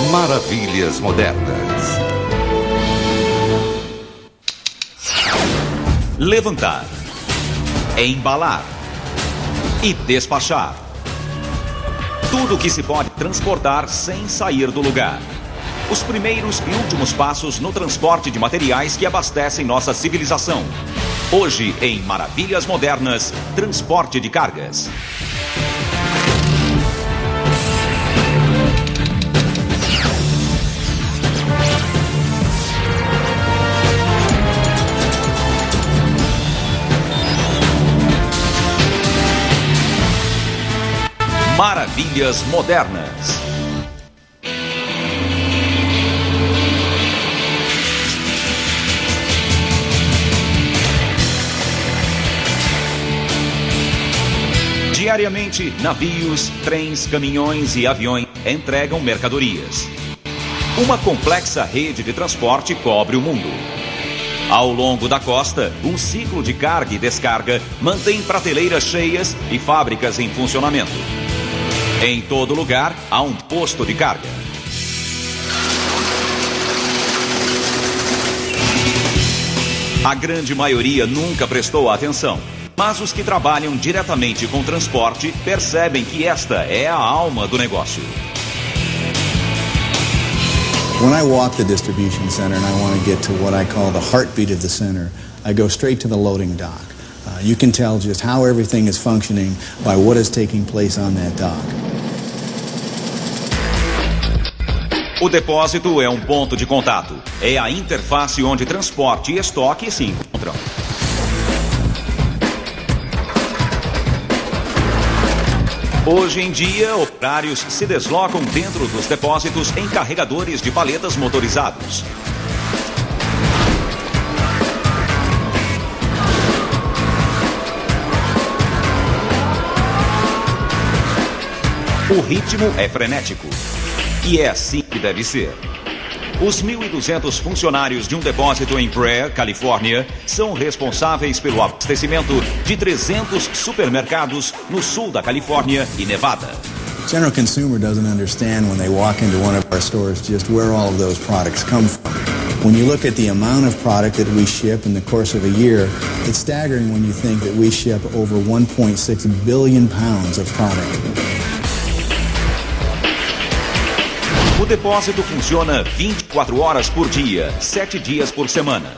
Maravilhas modernas. Levantar, embalar e despachar. Tudo o que se pode transportar sem sair do lugar. Os primeiros e últimos passos no transporte de materiais que abastecem nossa civilização. Hoje, em Maravilhas Modernas, transporte de cargas. Maravilhas Modernas. Diariamente, navios, trens, caminhões e aviões entregam mercadorias. Uma complexa rede de transporte cobre o mundo. Ao longo da costa, um ciclo de carga e descarga mantém prateleiras cheias e fábricas em funcionamento. Em todo lugar, há um posto de carga. A grande maioria nunca prestou atenção, mas os que trabalham diretamente com transporte percebem que esta é a alma do negócio. When I walk the distribution center and I want to get to what I call the heartbeat of the center, I go straight to the loading dock. You can tell just how everything is functioning by what is taking place on that dock. O depósito é um ponto de contato. É a interface onde transporte e estoque se encontram. Hoje em dia, operários se deslocam dentro dos depósitos em carregadores de paletas motorizados. O ritmo é frenético. E é assim que deve ser. Os 1.200 funcionários de um depósito em Brea, Califórnia, são responsáveis pelo abastecimento de 300 supermercados no sul da Califórnia e Nevada. General consumer doesn't understand when they walk into one of our stores just where all of those products come from. When you look at the amount of product that we ship in the course of a year, it's staggering when you think that we ship over 1.6 billion pounds of product. O depósito funciona 24 horas por dia, 7 dias por semana.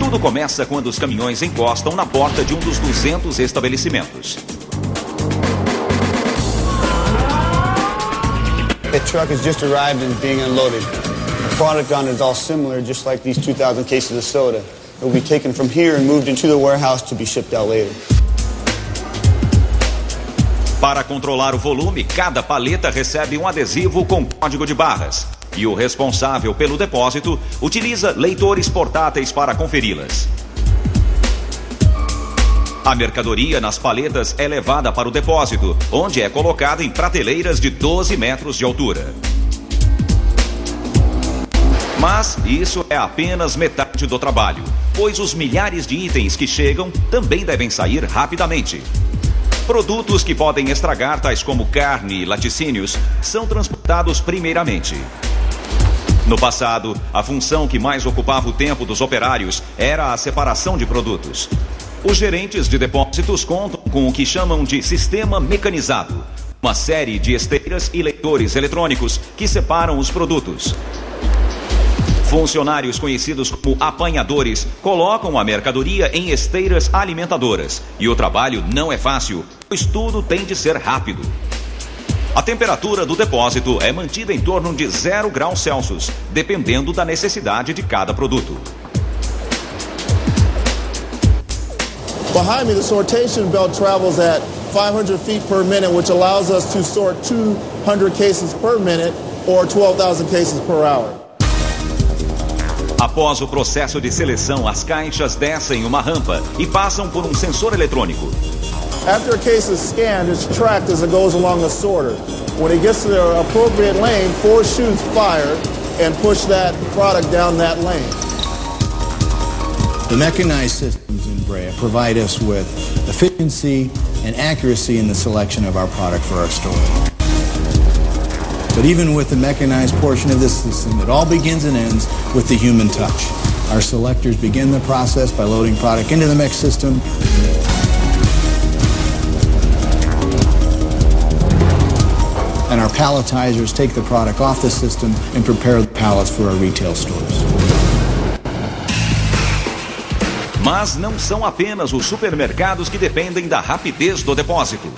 Tudo começa quando os caminhões encostam na porta de um dos 200 estabelecimentos. The truck has just arrived and is being unloaded. The product on it is all similar, just like these 2,000 cases of soda. It will be taken from here and moved into the warehouse to be shipped out later. Para controlar o volume, cada paleta recebe um adesivo com código de barras. E o responsável pelo depósito utiliza leitores portáteis para conferi-las. A mercadoria nas paletas é levada para o depósito, onde é colocada em prateleiras de 12 metros de altura. Mas isso é apenas metade do trabalho, pois os milhares de itens que chegam também devem sair rapidamente. Produtos que podem estragar, tais como carne e laticínios, são transportados primeiramente. No passado, a função que mais ocupava o tempo dos operários era a separação de produtos. Os gerentes de depósitos contam com o que chamam de sistema mecanizado, uma série de esteiras e leitores eletrônicos que separam os produtos. Funcionários conhecidos como apanhadores colocam a mercadoria em esteiras alimentadoras. E o trabalho não é fácil, pois tudo tem de ser rápido. A temperatura do depósito é mantida em torno de 0 graus Celsius, dependendo da necessidade de cada produto. Behind me, the sortation belt travels at 500 feet per minute, which allows us to sort 200 cases per minute or 12,000 cases per hour. Após o processo de seleção, as caixas descem uma rampa e passam por um sensor eletrônico. After a case is scanned, it's tracked as it goes along the sorter. When it gets to the appropriate lane, 4 chutes fire and push that product down that lane. The mechanized systems in Brea provide us with efficiency and accuracy in the selection of our product for our store. But even with the mechanized portion of this system, it all begins and ends with the human touch. Our selectors begin the process by loading product into the mix system. And our palletizers take the product off the system and prepare the pallets for our retail stores. Mas não são apenas os supermercados que dependem da rapidez do depósito.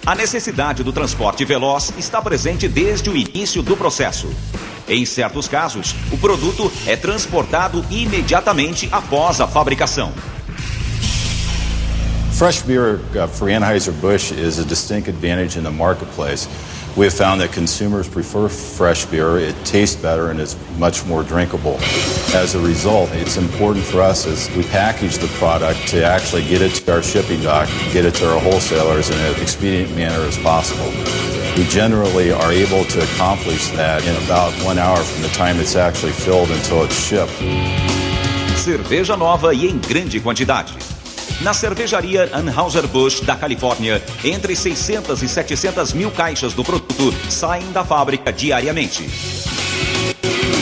A necessidade do transporte veloz está presente desde o início do processo. Em certos casos, o produto é transportado imediatamente após a fabricação. Fresh beer for Anheuser-Busch is a distinct advantage in the marketplace. We have found that consumers prefer fresh beer. It tastes better and is much more drinkable. As a result, it's important for us as we package the product to actually get it to our shipping dock, get it to our wholesalers in an expedient manner as possible. We generally are able to accomplish that in about 1 hour from the time it's actually filled until it's shipped. Cerveja nova e em grande quantidade. Na cervejaria Anheuser-Busch da Califórnia, entre 600 e 700 mil caixas do produto saem da fábrica diariamente.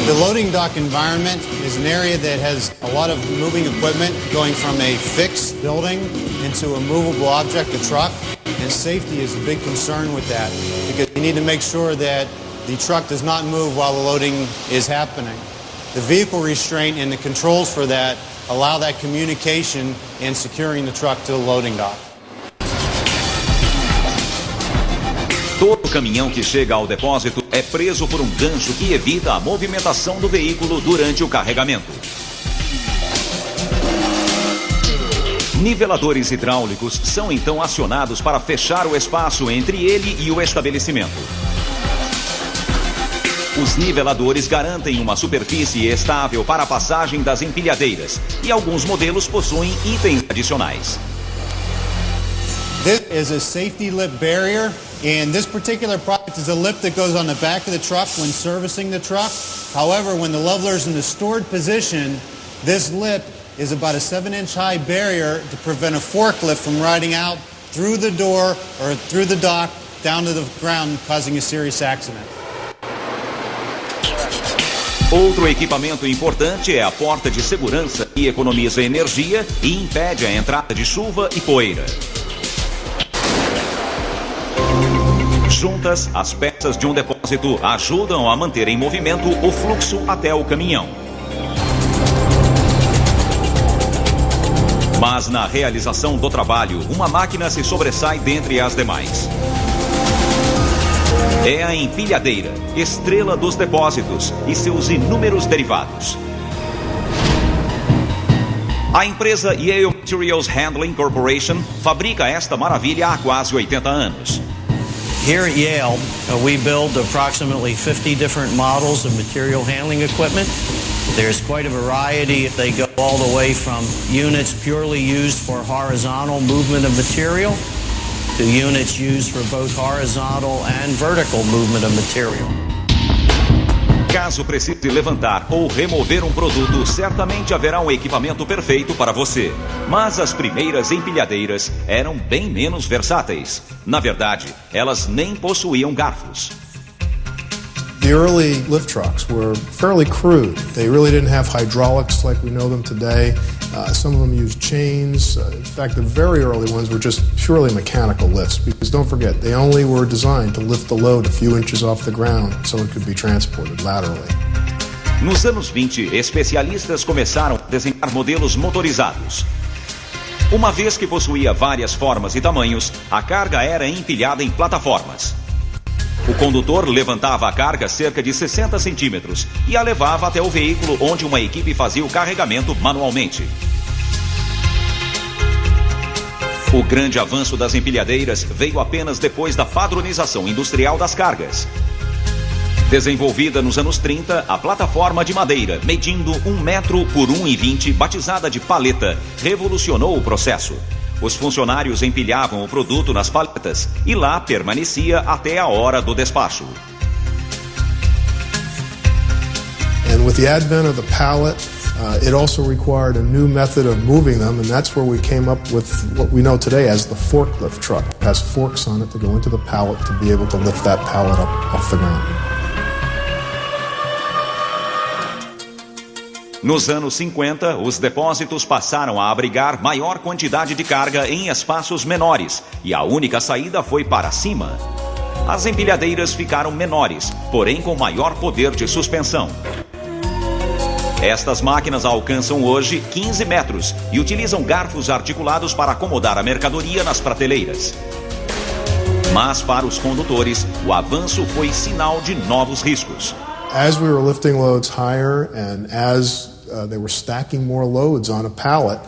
The loading dock environment is an area that has a lot of moving equipment going from a fixed building into a movable object, a truck, and safety is a big concern with that because you need to make sure that the truck does not move while the loading is happening. The vehicle restraint and the controls for that allow that communication and securing the truck to the loading dock. Todo caminhão que chega ao depósito é preso por um gancho que evita a movimentação do veículo durante o carregamento. Niveladores hidráulicos são então acionados para fechar o espaço entre ele e o estabelecimento. Os niveladores garantem uma superfície estável para a passagem das empilhadeiras e alguns modelos possuem itens adicionais. This is a safety lip barrier, and this particular product is a lip that goes on the back of the truck when servicing the truck. However, when the leveler is in the stored position, this lip is about a 7-inch high barrier to prevent a forklift from riding out through the door or through the dock down to the ground, causing a serious accident. Outro equipamento importante é a porta de segurança que economiza energia e impede a entrada de chuva e poeira. Juntas, as peças de um depósito ajudam a manter em movimento o fluxo até o caminhão. Mas na realização do trabalho, uma máquina se sobressai dentre as demais. É a empilhadeira, estrela dos depósitos e seus inúmeros derivados. A empresa Yale Materials Handling Corporation fabrica esta maravilha há quase 80 anos. Here at Yale, we build approximately 50 different models of material handling equipment. There's quite a variety. They go all the way from units purely used for horizontal movement of material to units used for both horizontal and vertical movement of material. Caso precise levantar ou remover um produto, certamente haverá um equipamento perfeito para você. Mas as primeiras empilhadeiras eram bem menos versáteis. Na verdade, elas nem possuíam garfos. The early lift trucks were fairly crude. They really didn't have hydraulics like we know them today. Some of them used chains. In fact, the very early ones were just purely mechanical lifts because don't forget, they only were designed to lift the load a few inches off the ground so it could be transported laterally. Nos anos 20, especialistas começaram a desenhar modelos motorizados. Uma vez que possuía várias formas e tamanhos, a carga era empilhada em plataformas. O condutor levantava a carga cerca de 60 centímetros e a levava até o veículo onde uma equipe fazia o carregamento manualmente. O grande avanço das empilhadeiras veio apenas depois da padronização industrial das cargas. Desenvolvida nos anos 30, a plataforma de madeira, medindo 1 metro por 1,20, batizada de paleta, revolucionou o processo. Os funcionários empilhavam o produto nas paletas e lá permanecia até a hora do despacho. And with the advent of the pallet, it also required a new method of moving them, and that's where we came up with what we know today as the forklift truck. It has forks on it to go into the pallet to be able to lift that pallet up off the ground. Nos anos 50, os depósitos passaram a abrigar maior quantidade de carga em espaços menores e a única saída foi para cima. As empilhadeiras ficaram menores, porém com maior poder de suspensão. Estas máquinas alcançam hoje 15 metros e utilizam garfos articulados para acomodar a mercadoria nas prateleiras. Mas para os condutores, o avanço foi sinal de novos riscos. As we were lifting loads higher and as they were stacking more loads on a pallet,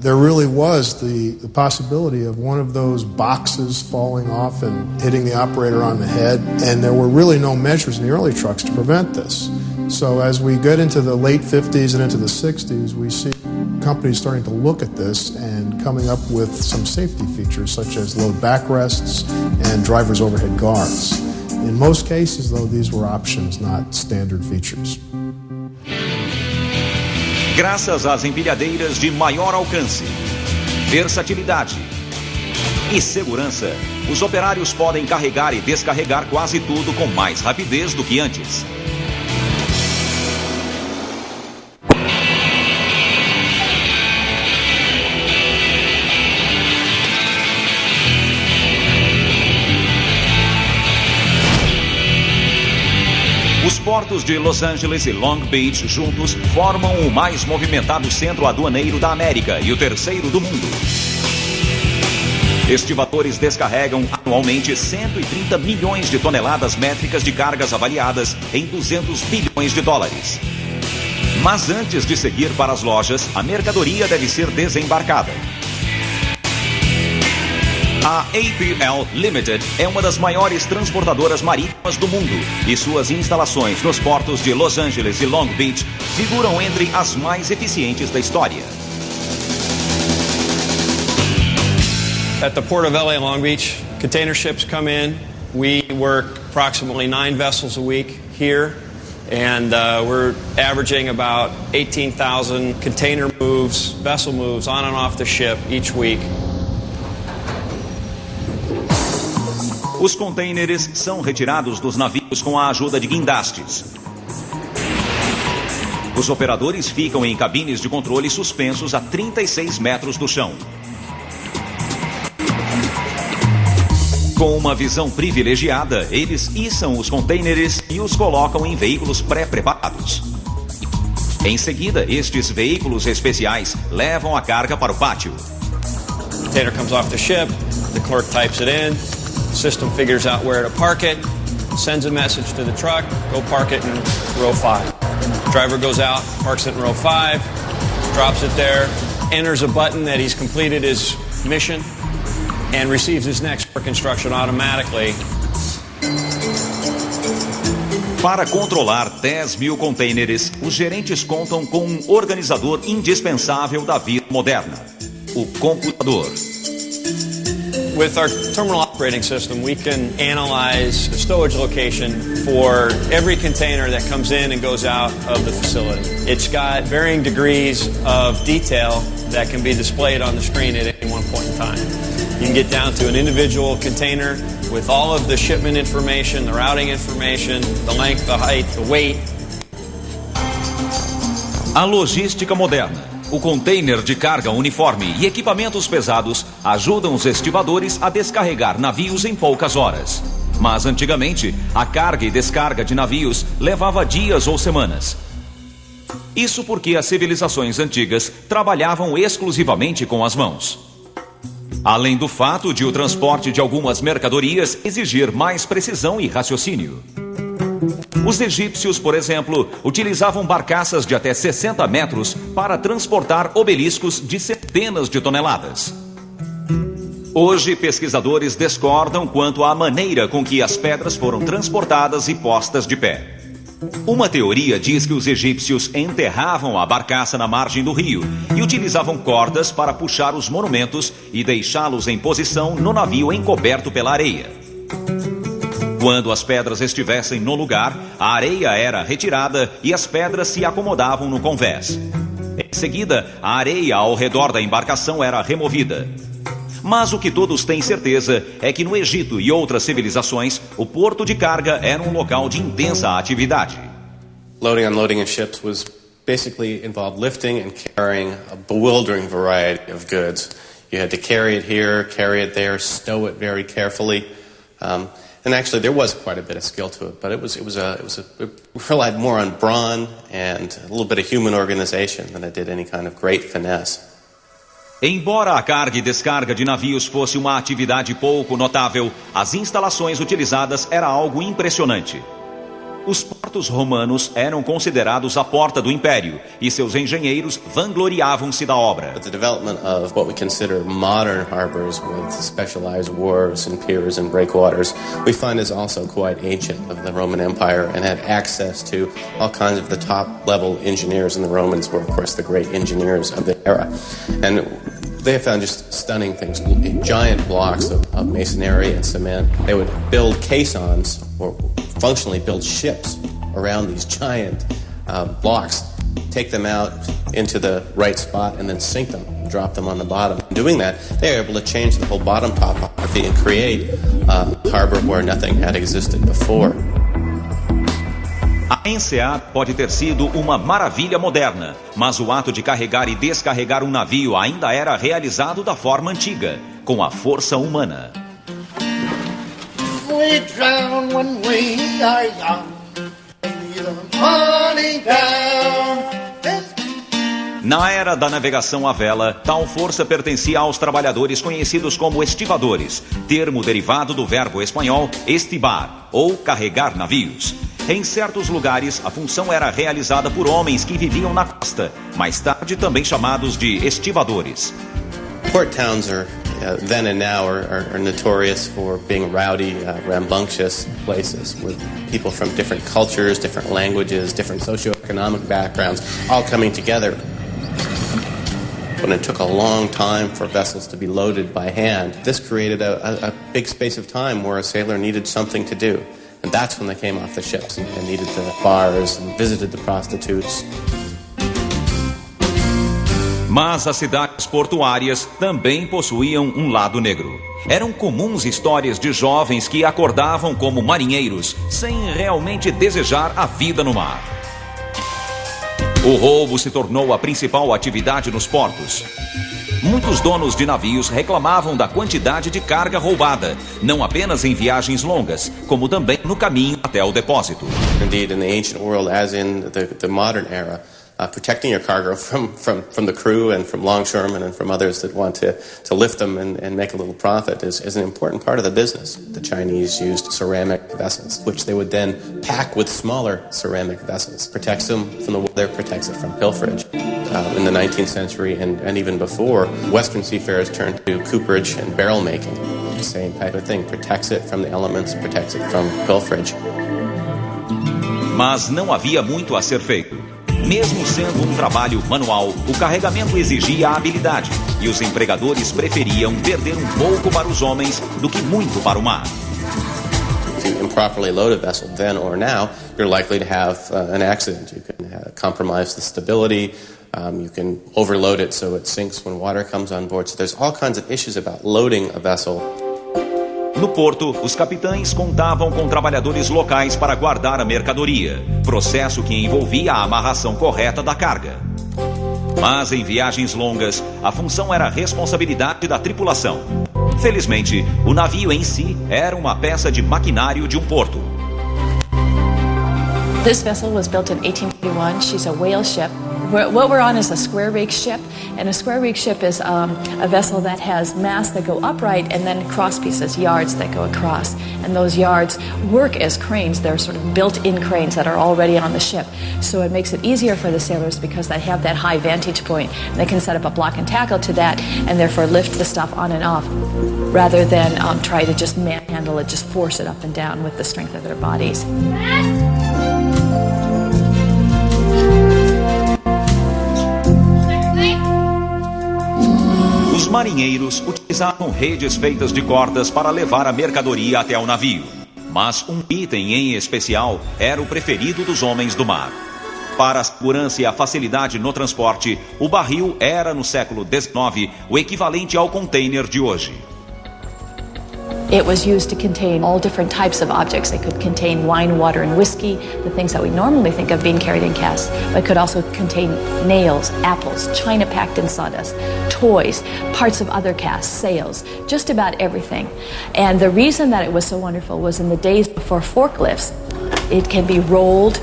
there really was the possibility of one of those boxes falling off and hitting the operator on the head, and there were really no measures in the early trucks to prevent this. So as we get into the late 50s and into the 60s, we see companies starting to look at this and coming up with some safety features such as load backrests and driver's overhead guards. In most cases, though, these were options, not standard features. Graças às empilhadeiras de maior alcance, versatilidade e segurança, os operários podem carregar e descarregar quase tudo com mais rapidez do que antes. Os portos de Los Angeles e Long Beach juntos formam o mais movimentado centro aduaneiro da América e o terceiro do mundo. Estivadores descarregam anualmente 130 milhões de toneladas métricas de cargas avaliadas em 200 bilhões de dólares. Mas antes de seguir para as lojas, a mercadoria deve ser desembarcada. A APL Limited é uma das maiores transportadoras marítimas do mundo e suas instalações nos portos de Los Angeles e Long Beach figuram entre as mais eficientes da história. At the Port of LA Long Beach, container ships come in. We work approximately 9 vessels a week here, and we're averaging about 18,000 container moves, vessel moves on and off the ship each week. Os contêineres são retirados dos navios com a ajuda de guindastes. Os operadores ficam em cabines de controle suspensos a 36 metros do chão. Com uma visão privilegiada, eles içam os contêineres e os colocam em veículos pré-preparados. Em seguida, estes veículos especiais levam a carga para o pátio. The container comes off the ship, the clerk types it in. System figures out where to park it, sends a message to the truck, go park it in row 5. Driver goes out, parks it in row 5, drops it there, enters a button that he's completed his mission, and receives his next work instruction automatically. Para controlar 10 mil contêineres, os gerentes contam com um organizador indispensável da vida moderna: o computador. With our terminal operating system, we can analyze the stowage location for every container that comes in and goes out of the facility. It's got varying degrees of detail that can be displayed on the screen at any one point in time. You can get down to an individual container with all of the shipment information, the routing information, the length, the height, the weight. A logística moderna, o container de carga uniforme e equipamentos pesados ajudam os estivadores a descarregar navios em poucas horas. Mas antigamente, a carga e descarga de navios levava dias ou semanas. Isso porque as civilizações antigas trabalhavam exclusivamente com as mãos. Além do fato de o transporte de algumas mercadorias exigir mais precisão e raciocínio. Os egípcios, por exemplo, utilizavam barcaças de até 60 metros para transportar obeliscos de centenas de toneladas. Hoje, pesquisadores discordam quanto à maneira com que as pedras foram transportadas e postas de pé. Uma teoria diz que os egípcios enterravam a barcaça na margem do rio e utilizavam cordas para puxar os monumentos e deixá-los em posição no navio encoberto pela areia. Quando as pedras estivessem no lugar, a areia era retirada e as pedras se acomodavam no convés. Em seguida, a areia ao redor da embarcação era removida. Mas o que todos têm certeza é que no Egito e outras civilizações, o porto de carga era um local de intensa atividade. Loading and unloading of ships was basically involved lifting and carrying a bewildering variety of goods. You had to carry it here, carry it there, stow it very carefully. And actually, there was quite a bit of skill to it, but it relied more on brawn and a little bit of human organization than it did any kind of great finesse. Embora a carga e descarga de navios fosse uma atividade pouco notável, as instalações utilizadas era algo impressionante. Os portos romanos eram considerados a porta do império e seus engenheiros vangloriavam-se da obra. But the development of what we consider modern harbors with specialized wharves and piers and breakwaters, we find is also quite ancient of the Roman Empire and had access to all kinds of the top-level engineers, and the Romans were, of course, the great engineers of the era. And they have found just stunning things, giant blocks of masonry and cement. They would build caissons or functionally build ships around these giant blocks, take them out into the right spot and then sink them, drop them on the bottom. Doing that, they were able to change the whole bottom topography and create a harbor where nothing had existed before. A enseada pode ter sido uma maravilha moderna, mas o ato de carregar e descarregar um navio ainda era realizado da forma antiga, com a força humana. We drown when we are young, money down. Na era da navegação à vela, tal força pertencia aos trabalhadores conhecidos como estivadores, termo derivado do verbo espanhol estibar, ou carregar navios. Em certos lugares, a função era realizada por homens que viviam na costa, mais tarde também chamados de estivadores. Port towns then and now are notorious for being rowdy, rambunctious places with people from different cultures, different languages, different socioeconomic backgrounds, all coming together. When it took a long time for vessels to be loaded by hand, this created a big space of time where a sailor needed something to do. And that's when they came off the ships and needed the bars and visited the prostitutes. Mas as cidades portuárias também possuíam um lado negro. Eram comuns histórias de jovens que acordavam como marinheiros, sem realmente desejar a vida no mar. O roubo se tornou a principal atividade nos portos. Muitos donos de navios reclamavam da quantidade de carga roubada, não apenas em viagens longas, como também no caminho até o depósito. Indeed, in the ancient world, as in the modern era, protecting your cargo from the crew and from longshoremen and from others that want to lift them and make a little profit is an important part of the business. The Chinese used ceramic vessels, which they would then pack with smaller ceramic vessels. Protects them from the weather, protects it from pilferage. In the 19th century and even before, Western seafarers turned to cooperage and barrel making. The same type of thing. Protects it from the elements, protects it from pilferage. Mas não havia muito a ser feito. Mesmo sendo um trabalho manual, o carregamento exigia habilidade e os empregadores preferiam perder um pouco para os homens do que muito para o mar. If you improperly load a vessel then or now, you're likely to have an accident. You can compromise the stability. You can overload it so it sinks when water comes on board. So there's all kinds of issues about loading a vessel. No porto, os capitães contavam com trabalhadores locais para guardar a mercadoria, processo que envolvia a amarração correta da carga. Mas em viagens longas, a função era a responsabilidade da tripulação. Felizmente, o navio em si era uma peça de maquinário de um porto. This vessel was built in 1841. She's a whale ship. What we're on is a square rig ship, and a square rig ship is a vessel that has masts that go upright and then cross pieces, yards that go across. And those yards work as cranes. They're sort of built-in cranes that are already on the ship. So it makes it easier for the sailors because they have that high vantage point. They can set up a block and tackle to that and therefore lift the stuff on and off rather than try to just manhandle it, just force it up and down with the strength of their bodies. Os marinheiros utilizavam redes feitas de cordas para levar a mercadoria até o navio. Mas um item em especial era o preferido dos homens do mar. Para a segurança e a facilidade no transporte, o barril era, no século XIX, o equivalente ao container de hoje. It was used to contain all different types of objects. It could contain wine, water, and whiskey, the things that we normally think of being carried in casks, but it could also contain nails, apples, china packed in sawdust, toys, parts of other casks, sails, just about everything. And the reason that it was so wonderful was in the days before forklifts, it can be rolled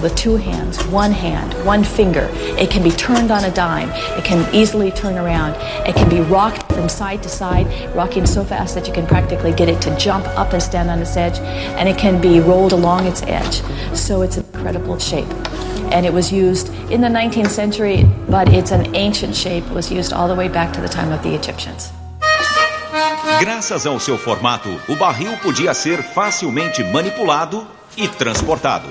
with two hands, one finger. It can be turned on a dime. It can easily turn around. It can be rocked from side to side, rocking so fast that you can practically get it to jump up and stand on its edge, and it can be rolled along its edge. So it's an incredible shape. And it was used in the 19th century, but it's an ancient shape. It was used all the way back to the time of the Egyptians. Graças ao seu formato, o barril podia ser facilmente manipulado e transportado.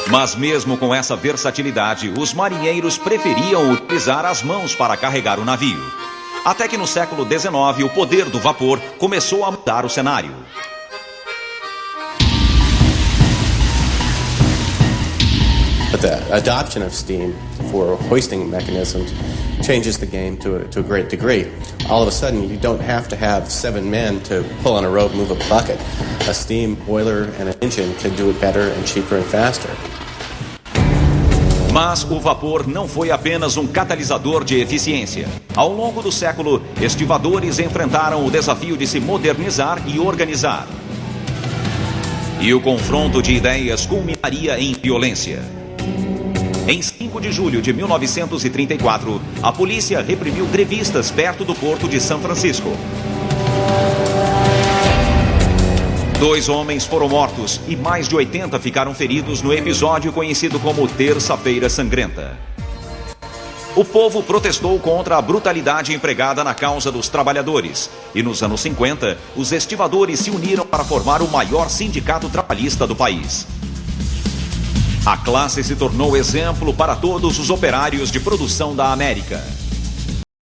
Mas mesmo com essa versatilidade, os marinheiros preferiam utilizar as mãos para carregar o navio. Até que no século XIX, o poder do vapor começou a mudar o cenário. But the adoption of steam for hoisting mechanisms changes the game to a great degree. All of a sudden, you don't have to have 7 men to pull on a rope, move a bucket. A steam boiler and an engine can do it better and cheaper and faster. Mas o vapor não foi apenas um catalisador de eficiência. Ao longo do século, estivadores enfrentaram o desafio de se modernizar e organizar. E o confronto de ideias culminaria em violência. Em 5 de julho de 1934, a polícia reprimiu grevistas perto do porto de São Francisco. 2 homens foram mortos e mais de 80 ficaram feridos no episódio conhecido como Terça-feira Sangrenta. O povo protestou contra a brutalidade empregada na causa dos trabalhadores. E nos anos 50, os estivadores se uniram para formar o maior sindicato trabalhista do país. A classe se tornou exemplo para todos os operários de produção da América.